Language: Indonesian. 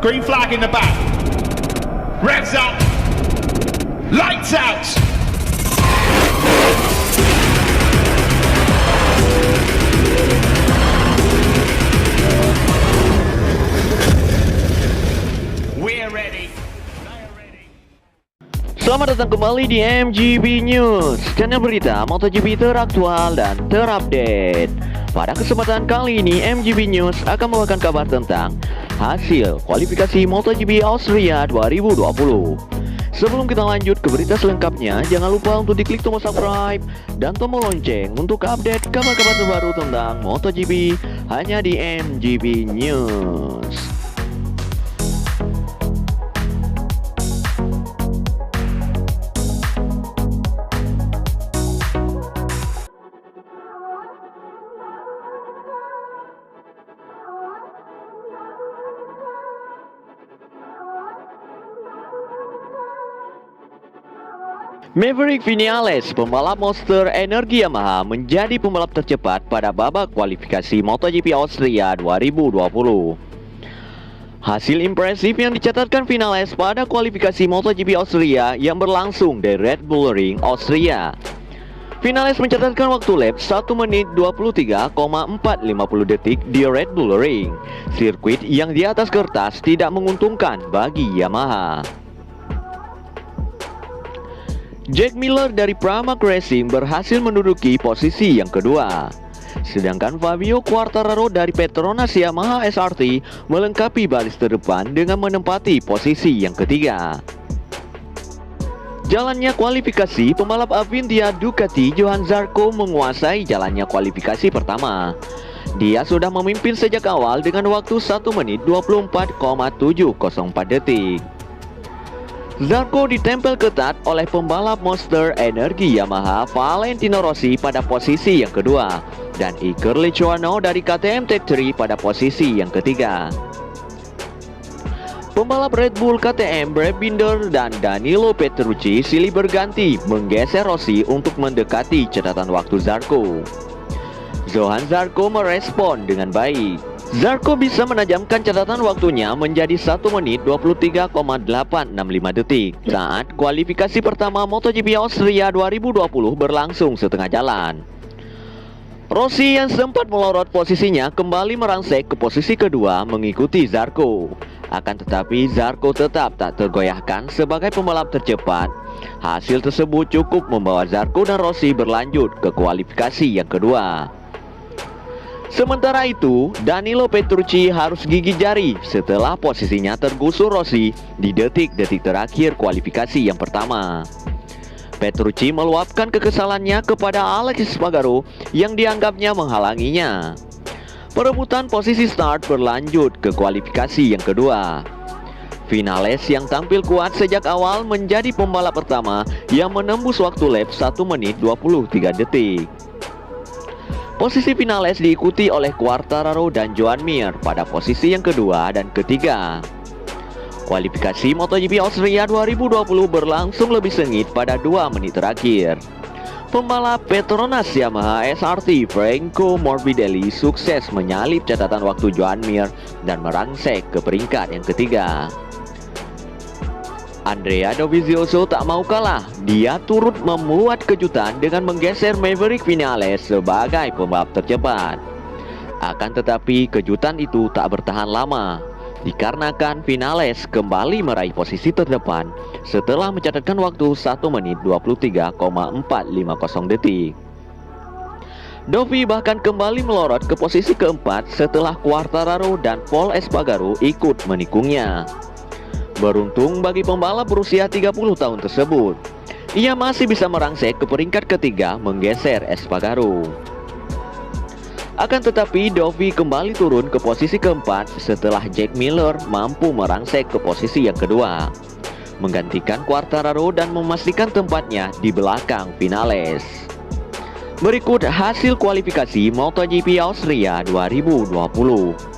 Green flag in the back. Revs up. Lights out. We're ready. Selamat datang kembali di MGB News, channel berita MotoGP teraktual dan terupdate. Pada kesempatan kali ini, MGB News akan membawakan kabar tentang hasil kualifikasi MotoGP Austria 2020. Sebelum kita lanjut ke berita selengkapnya, jangan lupa untuk diklik tombol subscribe dan tombol lonceng untuk update kabar-kabar terbaru tentang MotoGP hanya di MGB News. Maverick Viñales, pembalap Monster Energi Yamaha, menjadi pembalap tercepat pada babak kualifikasi MotoGP Austria 2020. Hasil impresif yang dicatatkan Viñales pada kualifikasi MotoGP Austria yang berlangsung di Red Bull Ring, Austria. Viñales mencatatkan waktu lap 1 menit 23,450 detik di Red Bull Ring, sirkuit yang di atas kertas tidak menguntungkan bagi Yamaha. Jack Miller dari Pramac Racing berhasil menduduki posisi yang kedua. Sedangkan Fabio Quartararo dari Petronas Yamaha SRT melengkapi baris terdepan dengan menempati posisi yang ketiga. Jalannya kualifikasi, pembalap Avintia Ducati Johann Zarco menguasai jalannya kualifikasi pertama. Dia sudah memimpin sejak awal dengan waktu 1 menit 24,704 detik. Zarco ditempel ketat oleh pembalap Monster Energi Yamaha Valentino Rossi pada posisi yang kedua dan Iker Lecuano dari KTM Tech3 pada posisi yang ketiga. Pembalap Red Bull KTM Brad Binder dan Danilo Petrucci silih berganti menggeser Rossi untuk mendekati catatan waktu Zarco. Johann Zarco merespon dengan baik. Zarco bisa menajamkan catatan waktunya menjadi 1 menit 23,865 detik saat kualifikasi pertama MotoGP Austria 2020 berlangsung setengah jalan. Rossi yang sempat melorot posisinya kembali merangsek ke posisi kedua mengikuti Zarco. Akan tetapi Zarco tetap tak tergoyahkan sebagai pembalap tercepat. Hasil tersebut cukup membawa Zarco dan Rossi berlanjut ke kualifikasi yang kedua. Sementara itu, Danilo Petrucci harus gigit jari setelah posisinya tergusur Rossi di detik-detik terakhir kualifikasi yang pertama. Petrucci meluapkan kekesalannya kepada Aleix Espargaro yang dianggapnya menghalanginya. Perebutan posisi start berlanjut ke kualifikasi yang kedua. Viñales yang tampil kuat sejak awal menjadi pembalap pertama yang menembus waktu lap 1 menit 23 detik. Posisi Viñales diikuti oleh Quartararo dan Joan Mir pada posisi yang kedua dan ketiga. Kualifikasi MotoGP Austria 2020 berlangsung lebih sengit pada 2 menit terakhir. Pembalap Petronas Yamaha SRT Franco Morbidelli sukses menyalip catatan waktu Joan Mir dan merangsek ke peringkat yang ketiga. Andrea Dovizioso tak mau kalah. Dia turut membuat kejutan dengan menggeser Maverick Viñales sebagai pembalap tercepat. Akan tetapi kejutan itu tak bertahan lama, dikarenakan Viñales kembali meraih posisi terdepan setelah mencatatkan waktu 1 menit 23,450 detik. Dovi bahkan kembali melorot ke posisi keempat setelah Quartararo dan Pol Espargaro ikut menikungnya. Beruntung bagi pembalap berusia 30 tahun tersebut, ia masih bisa merangsek ke peringkat ketiga menggeser Espargaro. Akan tetapi Dovi kembali turun ke posisi keempat setelah Jack Miller mampu merangsek ke posisi yang kedua, menggantikan Quartararo dan memastikan tempatnya di belakang Viñales. Berikut hasil kualifikasi MotoGP Austria 2020.